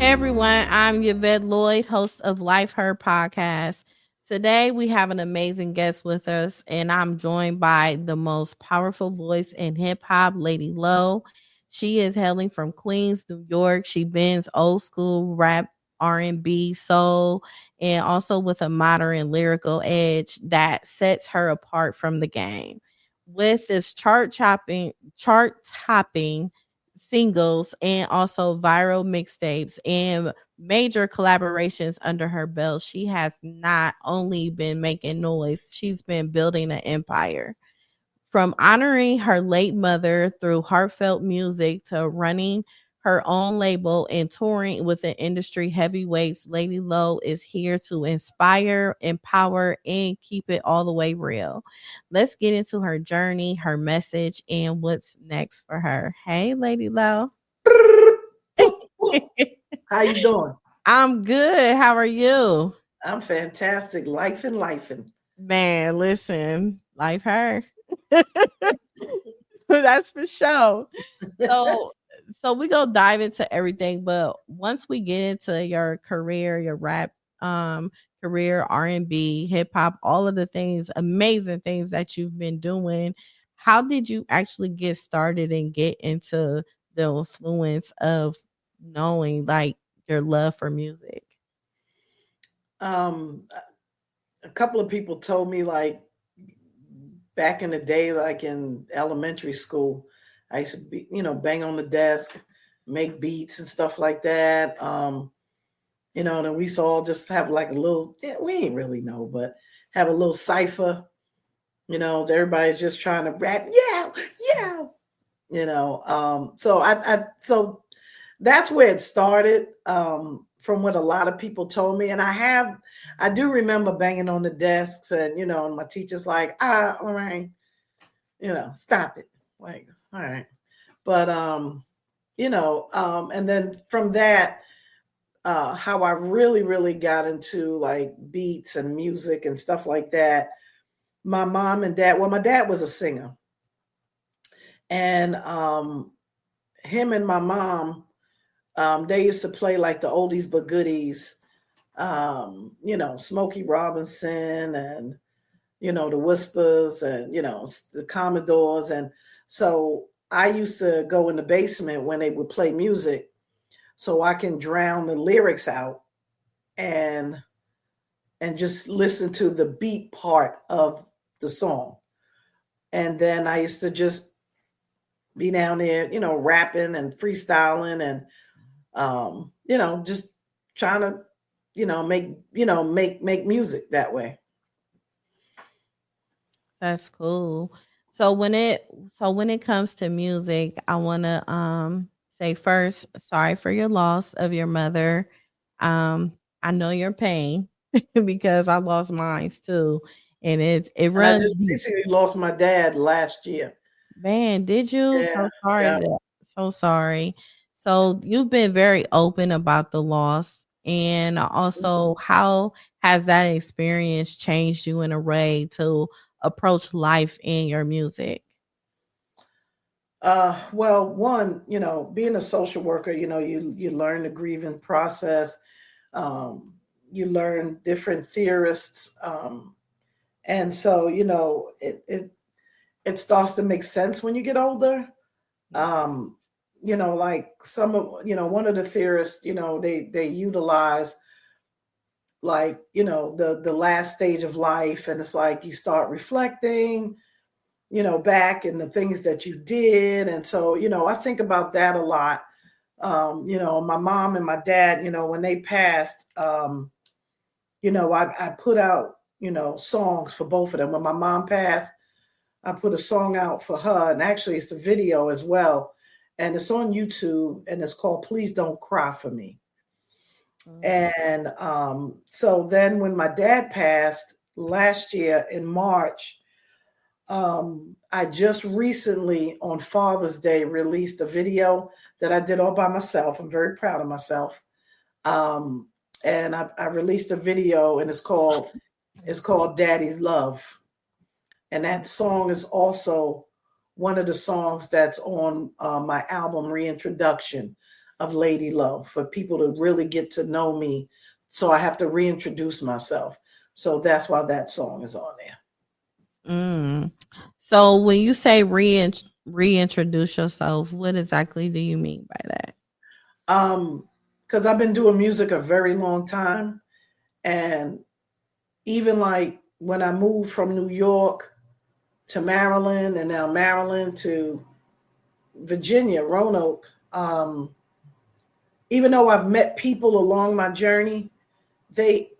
Hey everyone, I'm Yvette Lloyd, host of Life Her podcast. Today we have an amazing guest with us, and I'm joined by the most powerful voice in hip hop, Lady Low. She is hailing from Queens, New York. She bends old school rap, R&B, soul, and also with a modern lyrical edge that sets her apart from the game. With this chart topping singles and also viral mixtapes and major collaborations under her belt, she has not only been making noise, she's been building an empire. From honoring her late mother through heartfelt music to running her own label and touring with the industry heavyweights, Lady Low is here to inspire, empower, and keep it all the way real. Let's get into her journey, her message, and what's next for her. Hey, Lady Low. How you doing? I'm good. How are you? I'm fantastic. Life and lifing. Man, listen, life her. That's for sure. So so we go dive into everything, but once we get into your career, your rap career, R&B, hip hop, all of the things, amazing things that you've been doing, how did you actually get started and get into the influence of knowing like your love for music? um, a couple of people told me like back in the day, like in elementary school, I used to be, bang on the desk, make beats and stuff like that. And then we used to all just have like a little, yeah, we ain't really know, but have a little cipher. Everybody's just trying to rap, yeah, yeah. So that's where it started, from what a lot of people told me. And I do remember banging on the desks and my teacher's like, all right, stop it. Like, all right. But, and then from that, how I really, really got into like beats and music and stuff like that. My mom and dad, well, my dad was a singer, and him and my mom, they used to play like the oldies but goodies, Smokey Robinson and, the Whispers and, the Commodores. And so I used to go in the basement when they would play music so I can drown the lyrics out and just listen to the beat part of the song. And then I used to just be down there, rapping and freestyling and just trying to, make music that way. That's cool. So when it comes to music, I want to say first, sorry for your loss of your mother. I know your pain because I lost mine too, and it And I runs just deep. recently lost my dad last year. Man, did you? Yeah, So sorry yeah. to so sorry. So you've been very open about the loss, and also how has that experience changed you in a way to approach life in your music? Well, one, being a social worker, you learn the grieving process. Um, you learn different theorists, and so it starts to make sense when you get older. Um, like some of one of the theorists, they utilize like the last stage of life, and it's like you start reflecting back and the things that you did. And so, I think about that a lot. My mom and my dad, when they passed, I put out, songs for both of them. When my mom passed, I put a song out for her, and actually it's a video as well. And it's on YouTube, and it's called Please Don't Cry for Me. Mm. And so then when my dad passed last year in March, I just recently on Father's Day released a video that I did all by myself. I'm very proud of myself. Um, and I released a video, and it's called Daddy's Love. And that song is also one of the songs that's on my album Reintroduction, of Lady Low for people to really get to know me. So I have to reintroduce myself. So that's why that song is on there. So when you say reintroduce yourself, what exactly do you mean by that? Because I've been doing music a very long time. And even like when I moved from New York to Maryland, and now Maryland to Virginia, Roanoke, even though I've met people along my journey, they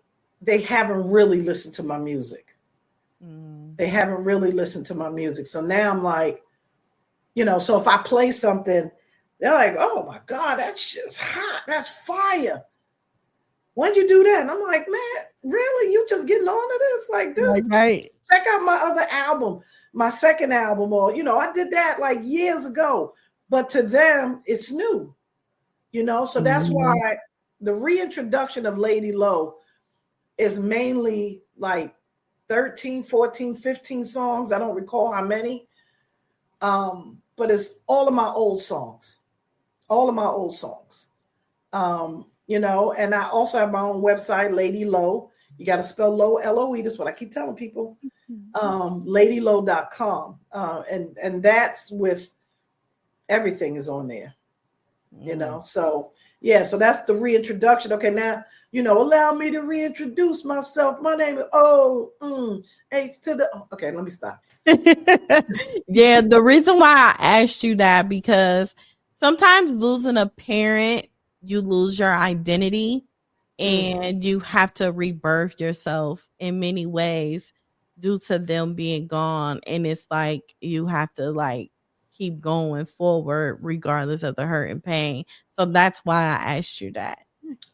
haven't really listened to my music. They haven't really listened to my music. So now I'm like, so if I play something, they're like, oh my God, that shit's hot. That's fire. When'd you do that? And I'm like, man, really? You just getting on to this? Like this? Right. Check out my other album, my second album, or, I did that like years ago. But to them, it's new, So that's why the reintroduction of Lady Low is mainly like 13, 14, 15 songs. I don't recall how many. But it's all of my old songs. All of my old songs. And I also have my own website, Lady Low. You got to spell Low, L-O-E. That's what I keep telling people. LadyLow.com. And that's with everything is on there. So yeah, so that's the reintroduction. Okay, now, allow me to reintroduce myself. My name is H to the okay, let me stop. Yeah, the reason why I asked you that, because sometimes losing a parent, you lose your identity and you have to rebirth yourself in many ways due to them being gone. And it's like you have to like keep going forward regardless of the hurt and pain. So that's why I asked you that.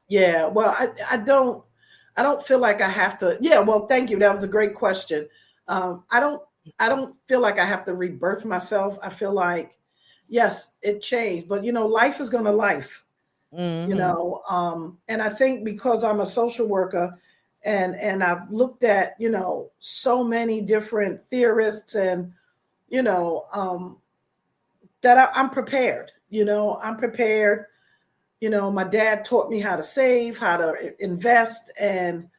Yeah, well, I don't feel like I have to. Yeah, well, thank you. That was a great question. I don't feel like I have to rebirth myself. I feel like, yes, it changed, but life is gonna life. And I think because I'm a social worker and I've looked at, so many different theorists and, that I'm prepared, I'm prepared. My dad taught me how to save, how to invest, and,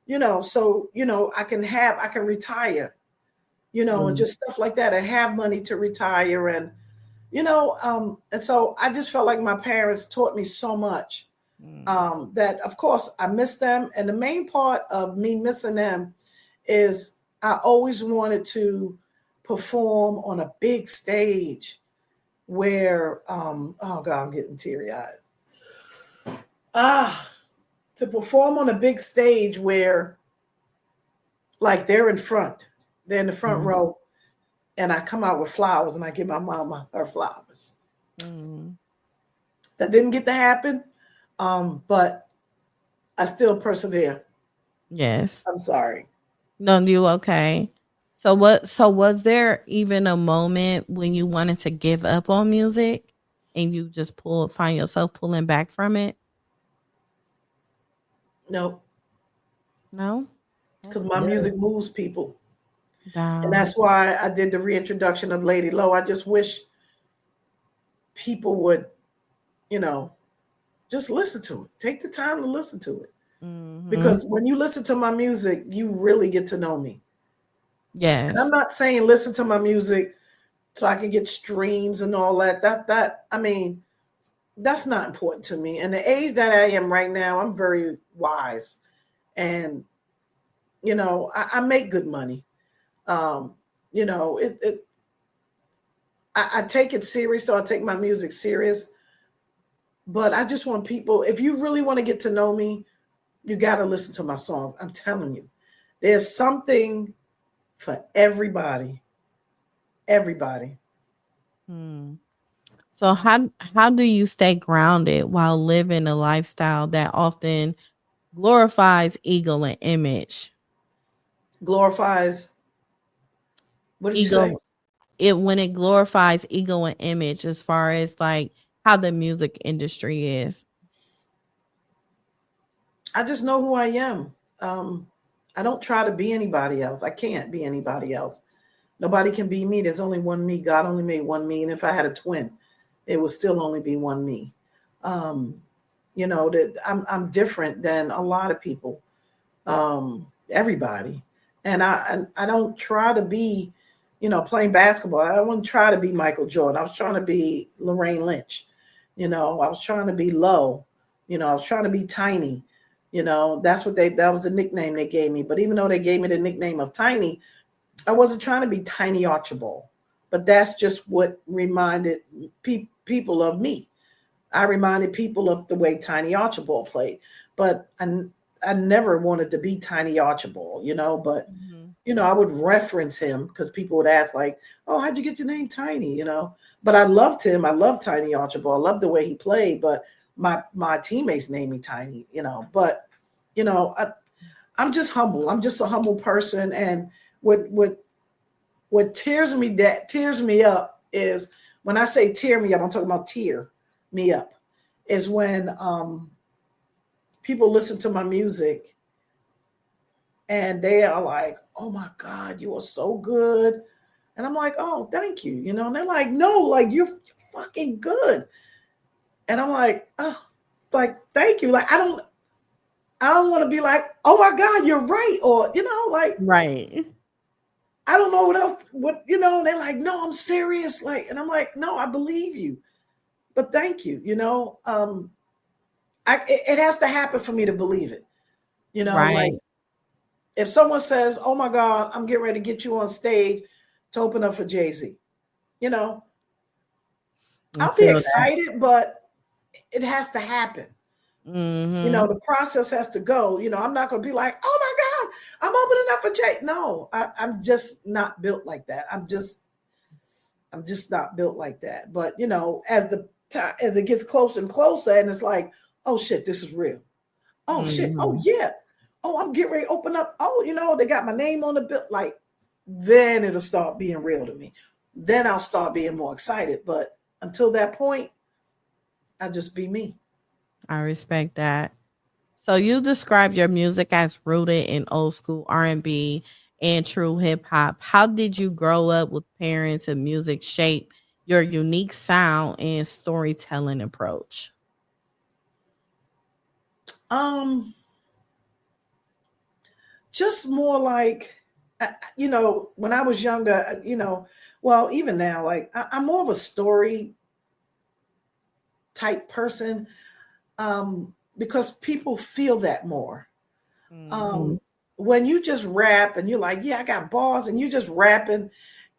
so, I can retire, and just stuff like that. I have money to retire and, and so I just felt like my parents taught me so much that, of course, I miss them. And the main part of me missing them is I always wanted to perform on a big stage where, oh God, I'm getting teary-eyed. To perform on a big stage where, like, they're in the front row. And I come out with flowers and I give my mama her flowers. That didn't get to happen, but I still persevere. Yes. I'm sorry. No, you okay. So was there even a moment when you wanted to give up on music and you just find yourself pulling back from it? No. No? Because my music moves people. Wow. And that's why I did the reintroduction of Lady Low. I just wish people would, just listen to it. Take the time to listen to it. Because when you listen to my music, you really get to know me. Yes. And I'm not saying listen to my music so I can get streams and all that. That's not important to me. And the age that I am right now, I'm very wise. And, I make good money. I take it serious, so I take my music serious. But I just want people, if you really want to get to know me, you got to listen to my songs. I'm telling you, there's something for everybody. Everybody. So how do you stay grounded while living a lifestyle that often glorifies ego and image? Glorifies. What did you say? When it glorifies ego and image, as far as like how the music industry is. I just know who I am. I don't try to be anybody else. I can't be anybody else. Nobody can be me. There's only one me. God only made one me. And if I had a twin, it would still only be one me. That I'm different than a lot of people, everybody. And I don't try to be, playing basketball. I don't want to try to be Michael Jordan. I was trying to be Lorraine Lynch. I was trying to be low. I was trying to be tiny. That was the nickname they gave me. But even though they gave me the nickname of Tiny, I wasn't trying to be Tiny Archibald. But that's just what reminded people of me. I reminded people of the way Tiny Archibald played. But I never wanted to be Tiny Archibald, but, I would reference him because people would ask like, oh, how'd you get your name Tiny, But I loved him. I loved Tiny Archibald. I loved the way he played, but my teammates named me Tiny, but, I'm just humble. I'm just a humble person. And what tears me up is when I say tear me up, I'm talking about tear me up, is when people listen to my music and they are like, oh my God, you are so good. And I'm like, oh, thank you. And they're like, no, like you're fucking good. And I'm like, oh, like, thank you. Like, I don't want to be like, oh my God, you're right. Or, like, right. I don't know what else, and they're like, no, I'm serious. Like, and I'm like, no, I believe you, but thank you. It has to happen for me to believe it. Right. Like if someone says, oh my God, I'm getting ready to get you on stage to open up for Jay-Z, I'll be excited, but it has to happen. The process has to go. I'm not going to be like, oh my God, I'm opening up for Jay. No, I'm just not built like that. I'm just not built like that. But as it gets closer and closer, and it's like, oh shit, this is real. Oh shit. Oh yeah. Oh, I'm getting ready to open up. Oh, they got my name on the bill. Like, then it'll start being real to me. Then I'll start being more excited. But until that point, I'll just be me. I respect that. So you describe your music as rooted in old school R&B and true hip hop. How did you grow up with parents and music shape your unique sound and storytelling approach? Just more like, when I was younger, well, even now, like I'm more of a story type person, because people feel that more. When you just rap and you're like, yeah, I got bars, and you just rapping,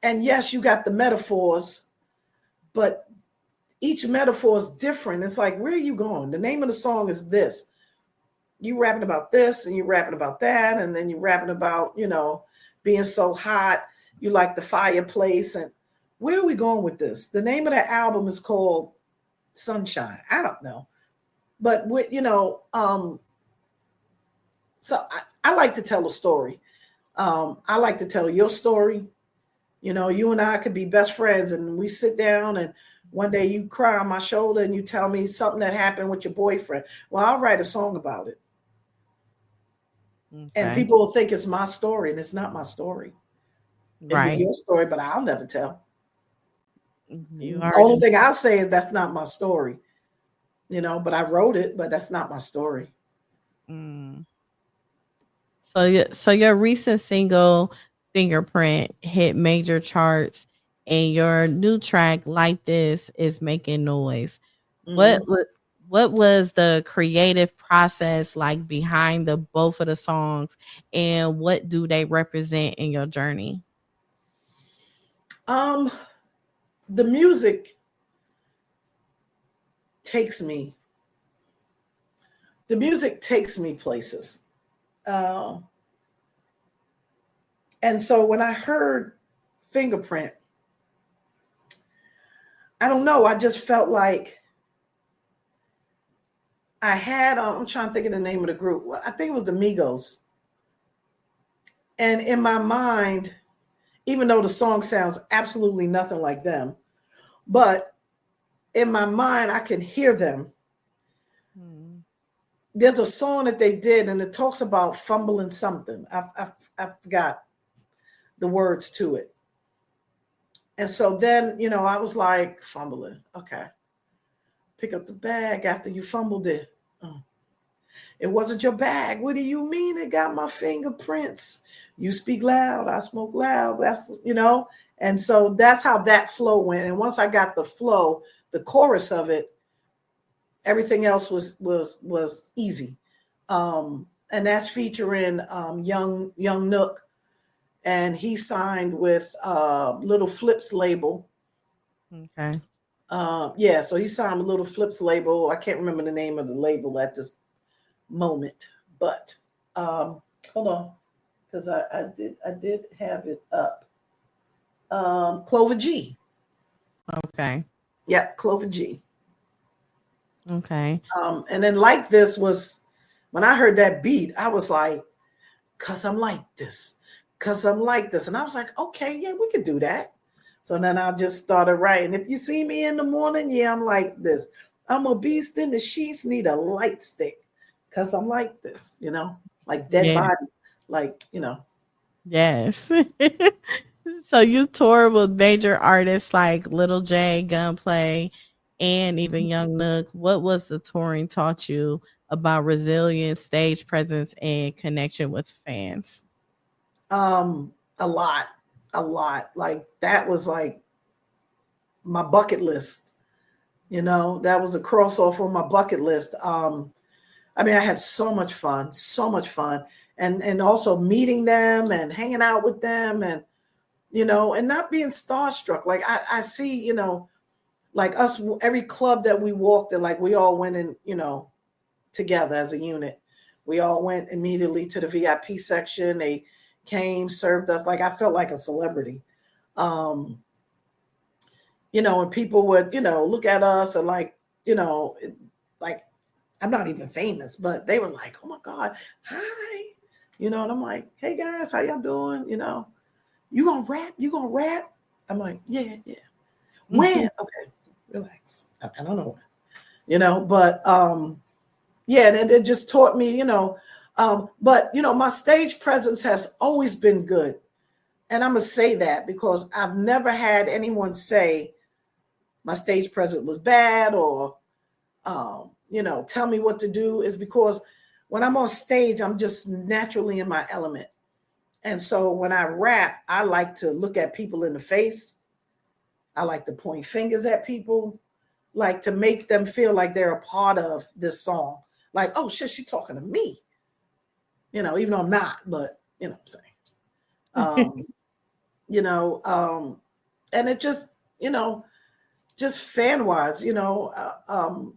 and yes, you got the metaphors, but each metaphor is different. It's like, where are you going? The name of the song is this. You rapping about this, and you rapping about that, and then you rapping about, being so hot, you like the fireplace. And where are we going with this? The name of the album is called Sunshine. I don't know. But so I like to tell a story. I like to tell your story. You and I could be best friends, and we sit down, and one day you cry on my shoulder and you tell me something that happened with your boyfriend. Well, I'll write a song about it. Okay. And people will think it's my story, and it's not my story. Right. It'll be your story, but I'll never tell. The only thing I'll say is that's not my story. But I wrote it, but that's not my story. So your recent single Fingerprint hit major charts, and your new track Like This is making noise. What was the creative process like behind both of the songs, and what do they represent in your journey? The music takes me places. And so when I heard Fingerprint, I don't know, I just felt like I had, I'm trying to think of the name of the group. I think it was the Migos. And in my mind, even though the song sounds absolutely nothing like them, but in my mind, I can hear them. There's a song that they did, and it talks about fumbling something. I forgot the words to it. And so then, I was like, fumbling. Okay. Pick up the bag after you fumbled it. Oh, it wasn't your bag. What do you mean it got my fingerprints? You speak loud, I smoke loud. That's, and so that's how that flow went. And once I got the flow, the chorus of it, everything else was easy. And that's featuring young Nook, and he signed with Little Flips label. Okay. So he signed with Little Flips label. I can't remember the name of the label at this moment, but hold on, because I did have it up. Clover G. Okay. Yep, Clover G. Okay. And then Like This was, when I heard that beat, I was like, cause I'm like this. Cause I'm like this. And I was like, okay, yeah, we could do that. So then I just started writing. If you see me in the morning, yeah, I'm like this. I'm a beast in the sheets, need a light stick. Cause I'm like this, like dead body. Like, Yes. So you toured with major artists like Little J, Gunplay, and even Young Nook. What was the touring taught you about resilience, stage presence, and connection with fans? A lot. Like that was like my bucket list. That was a cross off on my bucket list. I had so much fun, and also meeting them and hanging out with them, and and not being starstruck. Like I see, like us, every club that we walked in, like we all went in, together as a unit. We all went immediately to the VIP section. They came, served us. Like I felt like a celebrity. And people would, look at us and like, like I'm not even famous, but they were like, oh my God, hi. And I'm like, hey guys, how y'all doing? You gonna rap? You gonna rap? I'm like, yeah. When? Okay, relax. I don't know when. But yeah, and it just taught me, but my stage presence has always been good. And I'm gonna say that because I've never had anyone say my stage presence was bad or tell me what to do. Is because when I'm on stage, I'm just naturally in my element. And so when I rap, I like to look at people in the face. I like to point fingers at people, like to make them feel like they're a part of this song. Like, oh shit, she's talking to me. Even though I'm not, but what I'm saying. And it just, just fan wise, I don't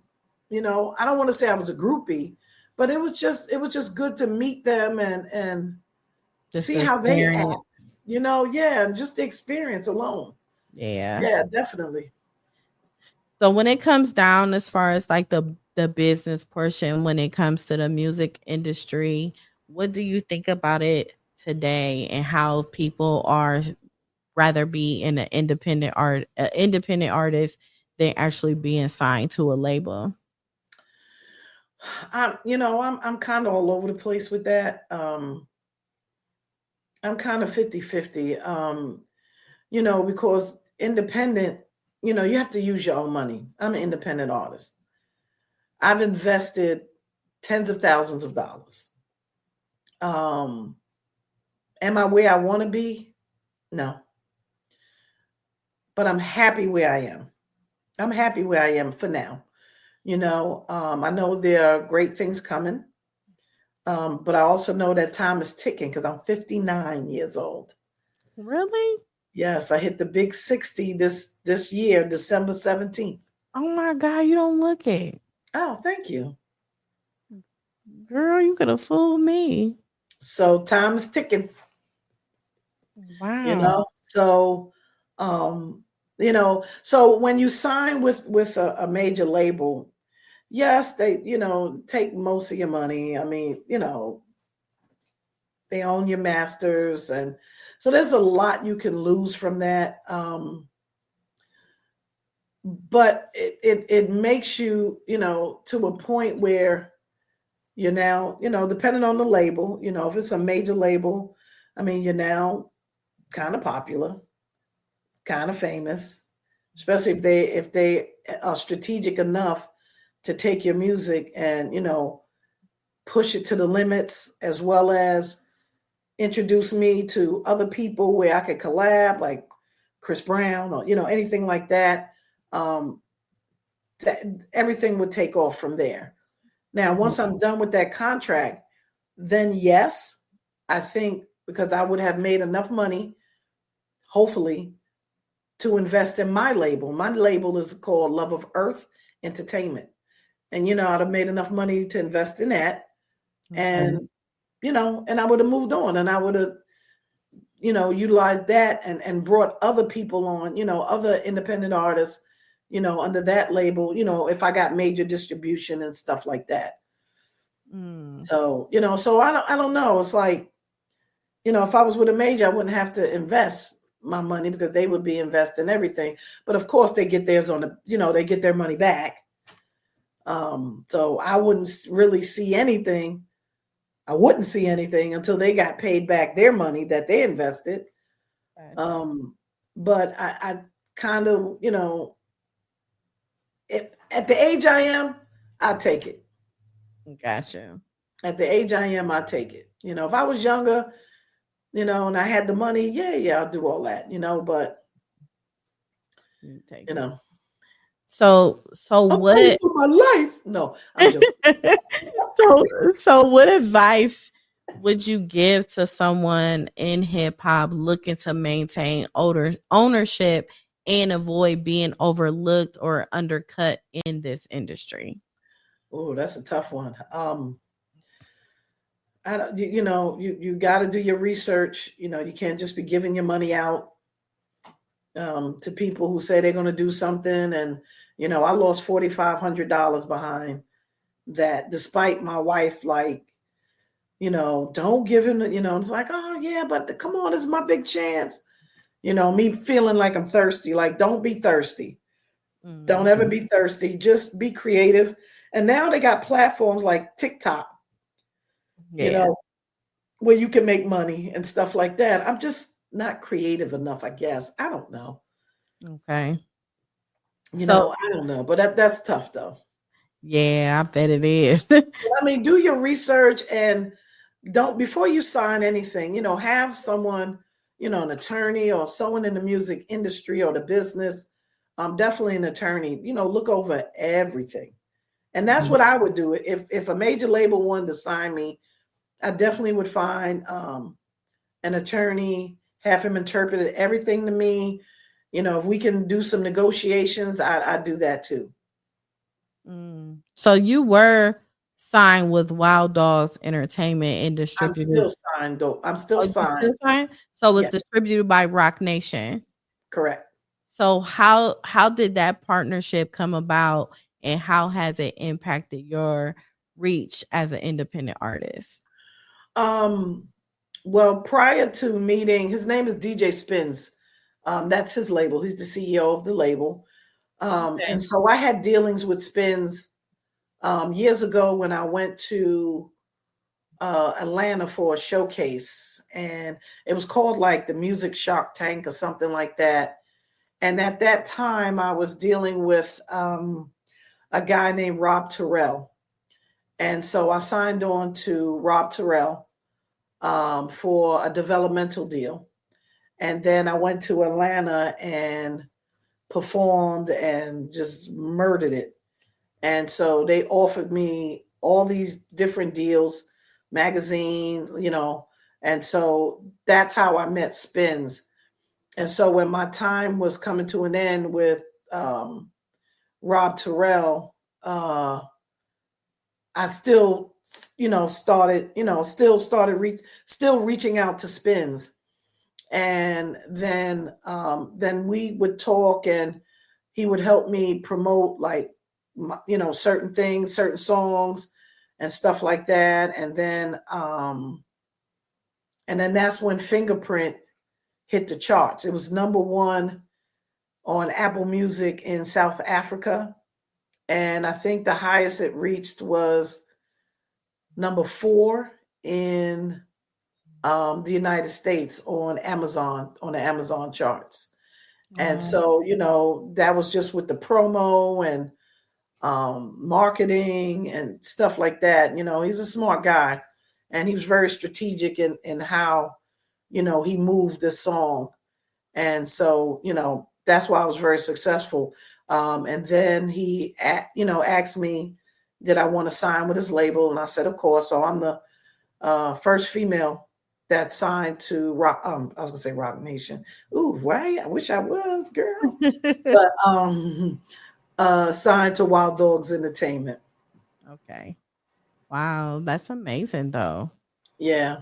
want to say I was a groupie, but it was just good to meet them and just see how they act, and just the experience alone. Yeah, definitely. So when it comes down as far as like the business portion, when it comes to the music industry, what do you think about it today and how people are rather be in an independent artist than actually being signed to a label? I'm kind of all over the place with that. I'm kind of 50-50, because independent, you have to use your own money. I'm an independent artist. I've invested tens of thousands of dollars. Am I where I want to be? No. But I'm happy where I am. I'm happy where I am for now. I know there are great things coming. But I also know that time is ticking because I'm 59 years old. Really? Yes, I hit the big 60 this year, December 17th. Oh my God, you don't look it. Oh, thank you. Girl, you could have fooled me. So time is ticking. Wow. So so when you sign with a major label, yes, they, take most of your money. They own your masters. And so there's a lot you can lose from that. But it makes you, to a point where you're now, depending on the label, if it's a major label, you're now kind of popular, kind of famous, especially if strategic enough to take your music and, push it to the limits, as well as introduce me to other people where I could collab, like Chris Brown or, anything like that. That everything would take off from there. Now, once I'm done with that contract, then yes, I think because I would have made enough money, hopefully, to invest in my label. My label is called Love of Earth Entertainment. And, I'd have made enough money to invest in that. Okay. And, and I would have moved on, and I would have, utilized that and brought other people on, other independent artists, under that label, if I got major distribution and stuff like that. So, so I don't know. It's like, if I was with a major, I wouldn't have to invest my money because they would be investing everything. But of course they get theirs on the, they get their money back. So I wouldn't really see anything. I wouldn't see anything until they got paid back their money that they invested. But I kind of, at the age I am, I'll take it. Gotcha. At the age I am, I'll take it. If I was younger, and I had the money, yeah, I'll do all that, but take it. So I'm what for my life? No, I'm joking. so what advice would you give to someone in hip hop looking to maintain ownership and avoid being overlooked or undercut in this industry? Oh, that's a tough one. You got to do your research. You can't just be giving your money out to people who say they're going to do something. And, I lost $4,500 behind that, despite my wife, like, don't give him, it's like, oh yeah, but come on, this is my big chance. Me feeling like I'm thirsty, like, don't be thirsty. Mm-hmm. Don't ever be thirsty. Just be creative. And now they got platforms like TikTok, where you can make money and stuff like that. I'm just not creative enough, I guess. I don't know. Okay. I don't know, but that's tough though. Yeah, I bet it is. I mean, do your research and don't, before you sign anything, have someone, an attorney or someone in the music industry or the business, definitely an attorney, look over everything. And that's what I would do. If a major label wanted to sign me, I definitely would find an attorney, have him interpret everything to me. If we can do some negotiations, I'd do that too. So you were signed with Wild Dogs Entertainment and distributed. I'm still signed though. I'm still signed. So it was distributed by Roc Nation. Correct. So how did that partnership come about, and how has it impacted your reach as an independent artist? Well, prior to meeting, his name is DJ Spins. That's his label. He's the CEO of the label. And so I had dealings with Spins years ago when I went to Atlanta for a showcase, and it was called like the Music Shark Tank or something like that. And at that time, I was dealing with a guy named Rob Terrell. And so I signed on to Rob Terrell for a developmental deal. And then I went to Atlanta and performed and just murdered it. And so they offered me all these different deals, magazine, and so that's how I met Spins. And so when my time was coming to an end with Rob Terrell, I still, started reaching out to Spins. And then we would talk, and he would help me promote like, certain things, certain songs and stuff like that. And then that's when Fingerprint hit the charts. It was number 1 on Apple Music in South Africa. And I think the highest it reached was number 4 in the United States on Amazon, on the Amazon charts. And Oh, so, that was just with the promo and marketing and stuff like that. He's a smart guy, and he was very strategic in how, he moved this song. And so, that's why I was very successful. And then he, asked me, did I want to sign with his label? And I said, of course. So I'm the first female that signed to Rock. I was gonna say Rock Nation. Ooh, right? I wish I was, girl. But signed to Wild Dogs Entertainment. okay. Wow, that's amazing though. Yeah.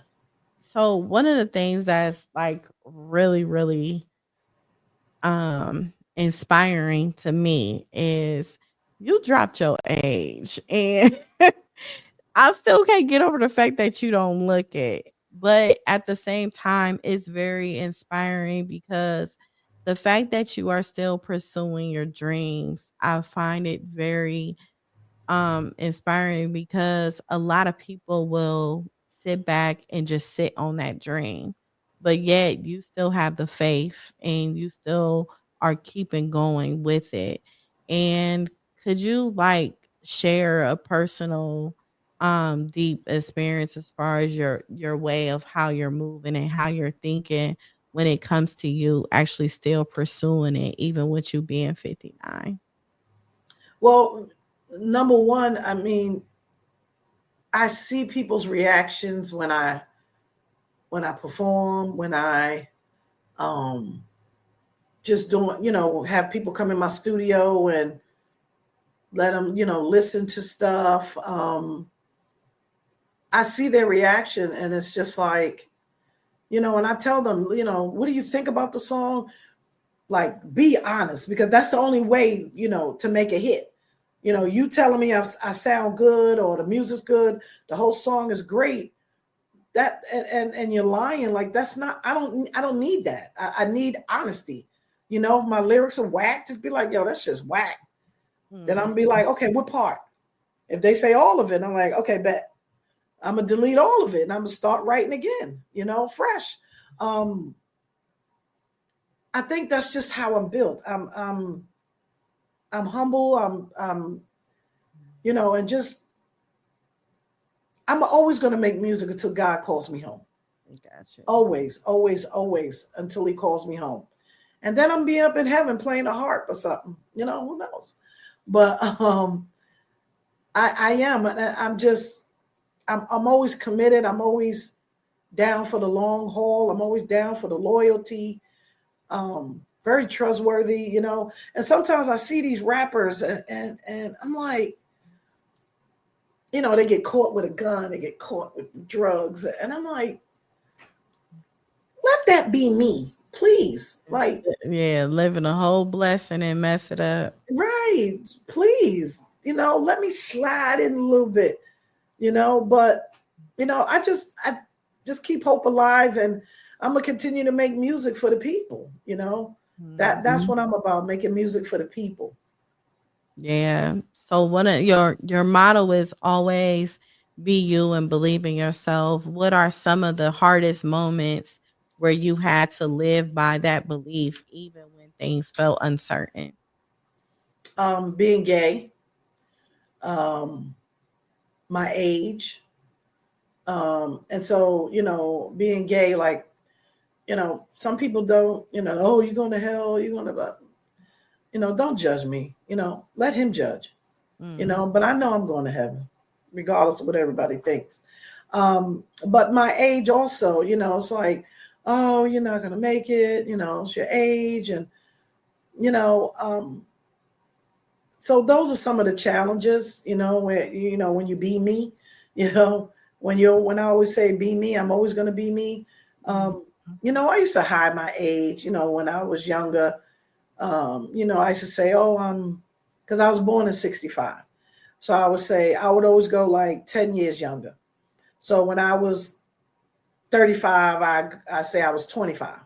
So one of the things that's like really, really inspiring to me is you dropped your age and I still can't get over the fact that you don't look it. But at the same time, it's very inspiring because the fact that you are still pursuing your dreams, I find it very inspiring because a lot of people will sit back and just sit on that dream, but yet you still have the faith and you still are keeping going with it. And could you like share a personal deep experience as far as your way of how you're moving and how you're thinking when it comes to you actually still pursuing it even with you being 59? Well, number one, I mean, I see people's reactions when I perform, when I um just doing, have people come in my studio and let them, listen to stuff. I see their reaction, and it's just like, and I tell them, what do you think about the song? Like, be honest, because that's the only way, to make a hit. You telling me I sound good or the music's good, the whole song is great. That and you're lying, like that's not. I don't need that. I need honesty. If my lyrics are whack, just be like, yo, that's just whack. Then I'm gonna be like, okay, what part? If they say all of it, I'm like, okay, bet. I'm gonna delete all of it and I'm gonna start writing again, fresh. Um, I think that's just how I'm built. I'm humble. And just I'm always gonna make music until God calls me home. Gotcha. Always, always, always until He calls me home, and then I'm be up in heaven playing a harp or something. Who knows? But I am. I'm always committed. I'm always down for the long haul. I'm always down for the loyalty. Very trustworthy, And sometimes I see these rappers and I'm like, they get caught with a gun, they get caught with drugs. And I'm like, let that be me, please. Like, yeah, living a whole blessing and mess it up. right, please, let me slide in a little bit, but I just keep hope alive, and I'm gonna continue to make music for the people, that's what I'm about, making music for the people. Yeah. So one of your motto is always be you and believe in yourself. What are some of the hardest moments where you had to live by that belief even when things felt uncertain? Being gay, um, my age, and so being gay, like some people don't, oh, you're going to hell, you're going to, don't judge me, let Him judge, but I know I'm going to heaven, regardless of what everybody thinks. But my age also, it's like, oh, you're not going to make it, it's your age, and you know, um, so those are some of the challenges, where when you be me, you know, when I always say be me, I'm always going to be me. I used to hide my age, when I was younger. I used to say, oh, because I was born in 65. So I would say I would always go like 10 years younger. So when I was 35, I say I was 25.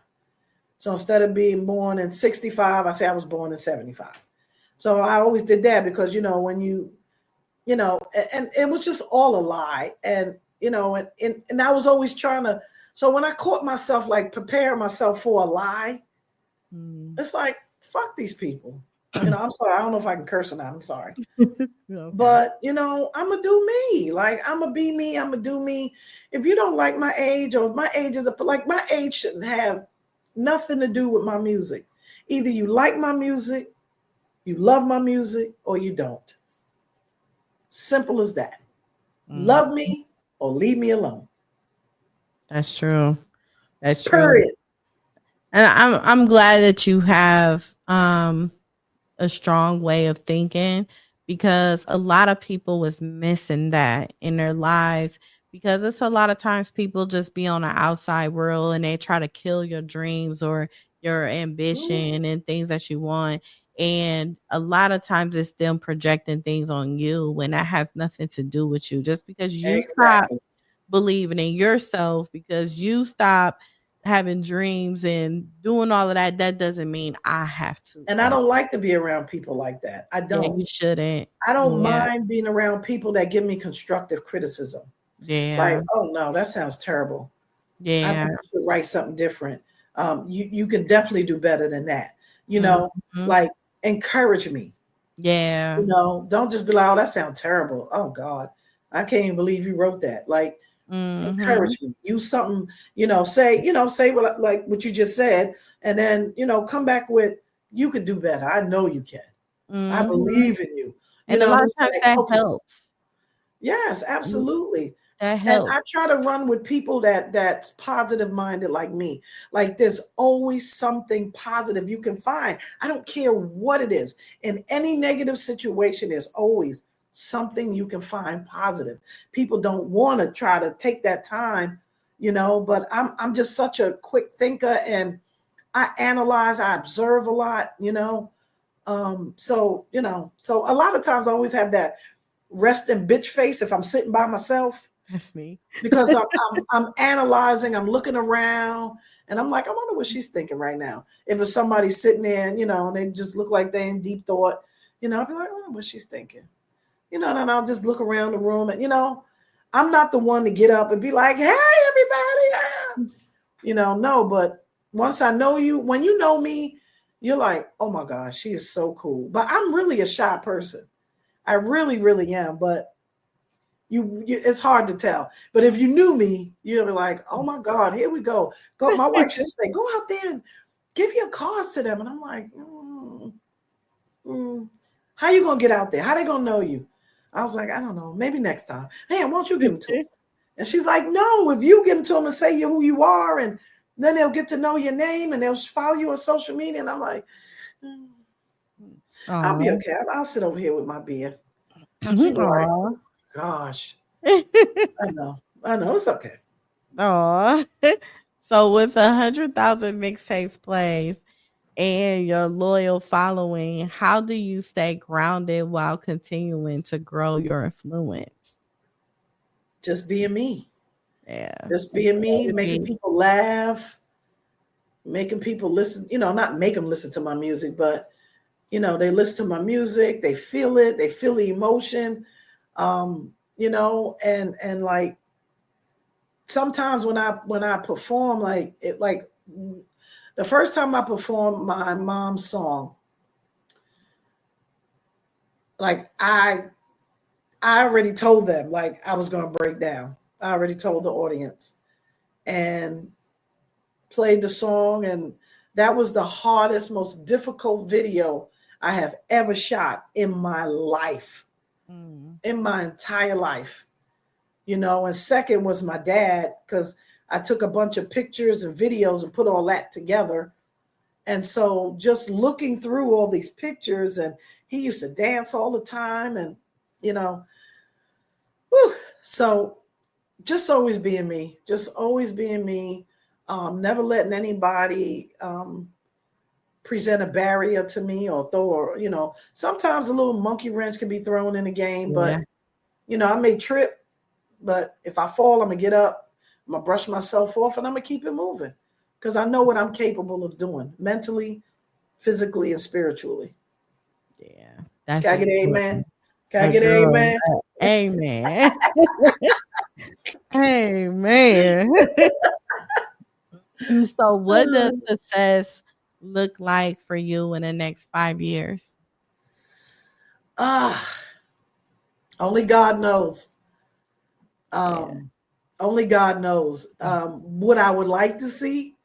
So instead of being born in 65, I say I was born in 75. So I always did that because, when and it was just all a lie. And I was always trying to, so when I caught myself like preparing myself for a lie, Mm. It's like, fuck these people. I'm sorry. I don't know if I can curse or not. I'm sorry. Okay. But, I'm going to do me. Like, I'm going to be me. I'm going to do me. If you don't like my age, or if my age is like, my age shouldn't have nothing to do with my music. Either you like my music, you love my music, or you don't. Simple as that. Mm. Love me or leave me alone. That's true. That's true. Period. And I'm glad that you have a strong way of thinking, because a lot of people was missing that in their lives, because it's a lot of times people just be on the outside world and they try to kill your dreams or your ambition and things that you want, and a lot of times it's them projecting things on you when that has nothing to do with you, just because you stop Exactly. believing in yourself, because you stop having dreams and doing all of that, that doesn't mean I have to. And I don't like to be around people like that. I Yeah, don't. you shouldn't. I don't Yeah. mind being around people that give me constructive criticism. Like, Yeah. oh no, that sounds terrible. I Yeah. think you should write something different. You can definitely do better than that. Mhm. Like, encourage me. Yeah. Don't just be like, oh, that sounds terrible. Oh God, I can't even believe you wrote that. Like, Mhm. encourage me. Use something. Say what you just said, and then come back with, you could do better. I know you can. I Mhm. believe in you. And a lot of This times like, that okay, helps. yes, Mm, absolutely. that And helps. I try to run with people that's positive minded like me. Like, there's always something positive you can find. I don't care what it is. In any negative situation, there's always something you can find positive. People don't want to try to take that time, but I'm just such a quick thinker, and I analyze, I observe a lot. So a lot of times I always have that resting bitch face if I'm sitting by myself, That's me. because I'm analyzing, I'm looking around, and I'm like, I wonder what she's thinking right now. If it's somebody sitting there, and they just look like they're in deep thought, I'll be like, I wonder what she's thinking. And I'll just look around the room, and I'm not the one to get up and be like, hey, everybody. No, but once I know you, when you know me, you're like, oh my gosh, she is so cool. But I'm really a shy person. I really, really am. But it's hard to tell. But if you knew me, you'd be like, oh my God, here we go. Go. My wife should say, go out there and give your cards to them. And I'm like, how you gonna get out there? How they gonna know you? I was like, I don't know. Maybe next time. Hey, why don't you give them to them? And she's like, no, if you give them to them and say who you are, and then they'll get to know your name and they'll follow you on social media. And I'm like, I'll be okay. I'll sit over here with my beer. She'd be like, Aw. oh, gosh, I know. It's okay. Aw. So with 100,000 mixtapes plays and your loyal following, how do you stay grounded while continuing to grow your influence? Just being me. Yeah. Just That's being me, the way to making be. people laugh, making people listen, not make them listen to my music, but they listen to my music, they feel it, they feel the emotion. And like, sometimes when I perform, like it, like the first time I performed my mom's song, like I already told them, like, I was gonna break down. I already told the audience, and played the song, and that was the hardest, most difficult video I have ever shot in my life, in my entire life. And second was my dad, because I took a bunch of pictures and videos and put all that together. And so just looking through all these pictures, and he used to dance all the time, and you know, whew, so just always being me, just always being me, never letting anybody present a barrier to me, or throw, or sometimes a little monkey wrench can be thrown in the game, Yeah. but I may trip, but if I fall, I'm gonna get up, I'm gonna brush myself off, and I'm gonna keep it moving, because I know what I'm capable of doing mentally, physically, and spiritually. Yeah. That's Can I get an important. amen? Can I A get an girl. amen? Amen. Amen. So what does success look like for you in the next 5 years? Ah, only God knows. Yeah. Only God knows. What I would like to see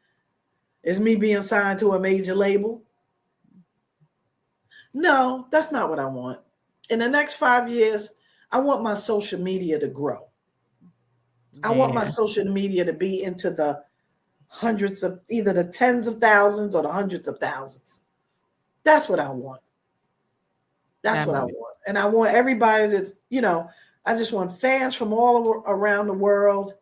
is me being signed to a major label. No, that's not what I want. In the next 5 years, I want my social media to grow. I want my Yeah. social media to be into the hundreds of, either the tens of thousands or the hundreds of thousands. That's what I want. That's That what I makes want. And I want everybody to, I just want fans from all around the world.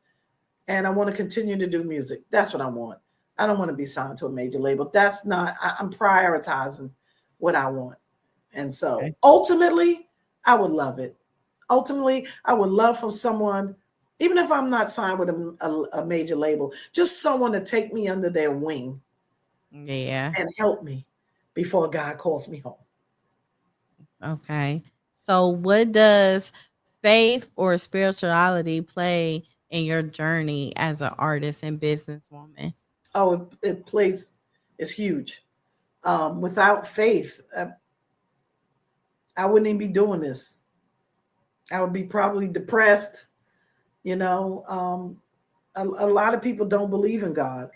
And I want to continue to do music. That's what I want. I don't want to be signed to a major label. That's not, I'm prioritizing what I want. And so sense. ultimately, I would love it. Ultimately, I would love for someone, even if I'm not signed with a major label, just someone to take me under their wing Yeah. and help me before God calls me home. Okay. So, what does faith or spirituality play in your journey as an artist and businesswoman? Oh, it plays, it's huge. Without faith, I wouldn't even be doing this. I would be probably depressed. A lot of people don't believe in God.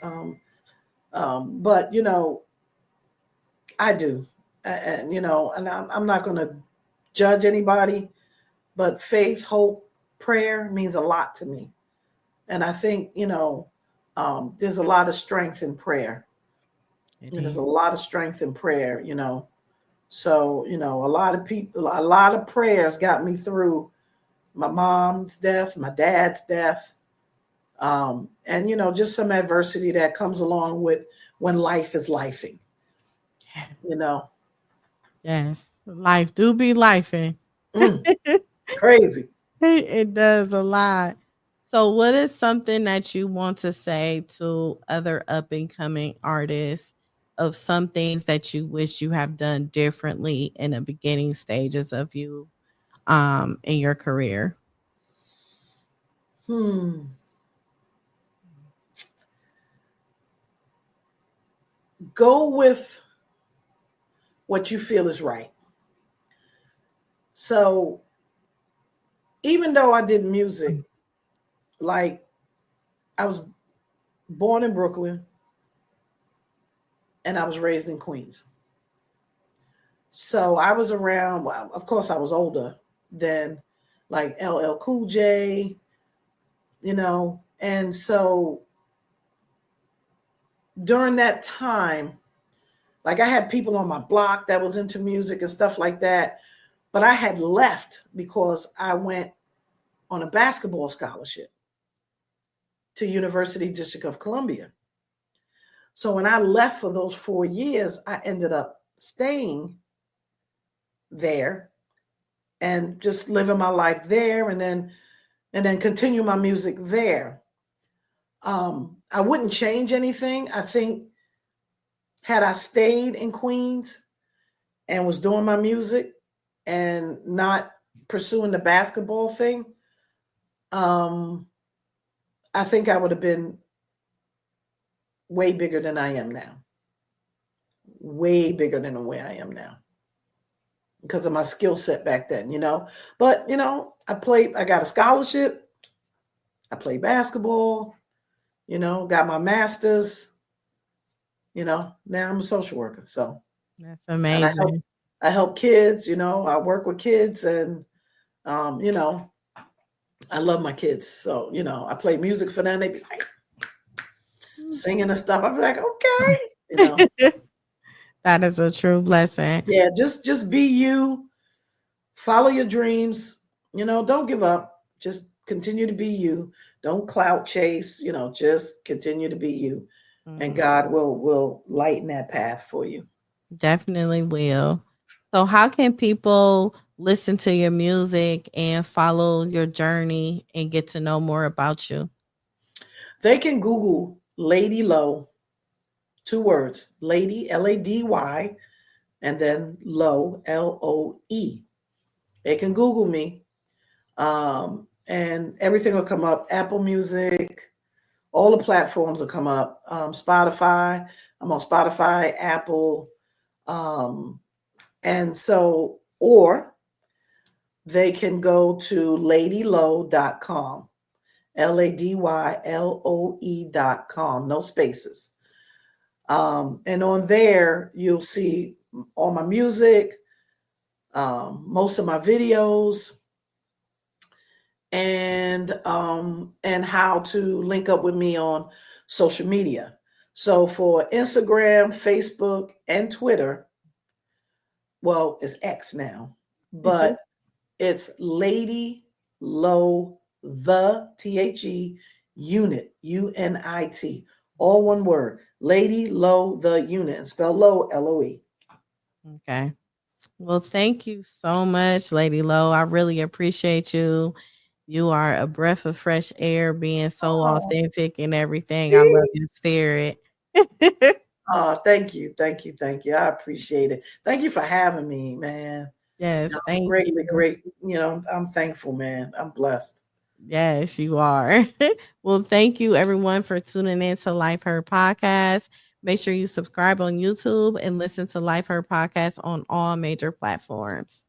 But, I do. And I'm not going to judge anybody, but faith, hope, prayer means a lot to me. And I think, there's a lot of strength in prayer. It There's a is. lot of strength in prayer. So, a lot of people, a lot of prayers got me through my mom's death, my dad's death, and, just some adversity that comes along with when life is lifing, Yeah. you know. Yes. Life do be lifing. Mm, crazy. It does a lot. So, what is something that you want to say to other up and coming artists of some things that you wish you have done differently in the beginning stages of you in your career? Hmm. Go with what you feel is right. So even though I did music, like I was born in Brooklyn and I was raised in Queens. So I was around, well, of course I was older than like LL Cool J, and so during that time, like I had people on my block that was into music and stuff like that, but I had left because I went on a basketball scholarship to University District of Columbia. So when I left for those 4 years, I ended up staying there and just living my life there, and then continue my music there. I wouldn't change anything. I think had I stayed in Queens and was doing my music and not pursuing the basketball thing, um, I think I would have been way bigger than I am now. Way bigger than the way I am now because of my skill set back then. But, I got a scholarship. I played basketball, got my master's, now I'm a social worker. So, That's and amazing. I help kids, I work with kids, and, I love my kids. So, I play music for them. They be like singing and stuff. I'd be like, okay. That is a true blessing. Yeah, just be you, follow your dreams, don't give up. Just continue to be you. Don't clout chase, just continue to be you. And Mhm. God will lighten that path for you. Definitely will. So, how can people listen to your music and follow your journey and get to know more about you? They can Google Lady Low, 2 words, Lady Lady, and then Low Loe. They can Google me, and everything will come up. Apple Music, all the platforms will come up. Spotify. I'm on Spotify, Apple, and so, or they can go to ladyloe.com, LADYLOE.com, no spaces. And on there, you'll see all my music, most of my videos, and how to link up with me on social media. So for Instagram, Facebook, and Twitter, well, it's X now, but it's Lady Low the THE unit, UNIT, all one word. Lady Low the unit, and spell low LOE. Okay. Well, thank you so much, Lady Low. I really appreciate you. You are a breath of fresh air, being so Oh, authentic and everything. I love your spirit. thank you, thank you, thank you. I appreciate it. Thank you for having me, man. Yes, I'm thank you. greatly great. I'm thankful, man. I'm blessed. Yes, you are. Well, thank you everyone for tuning in to Life Heard Podcast. Make sure you subscribe on YouTube and listen to Life Heard Podcast on all major platforms.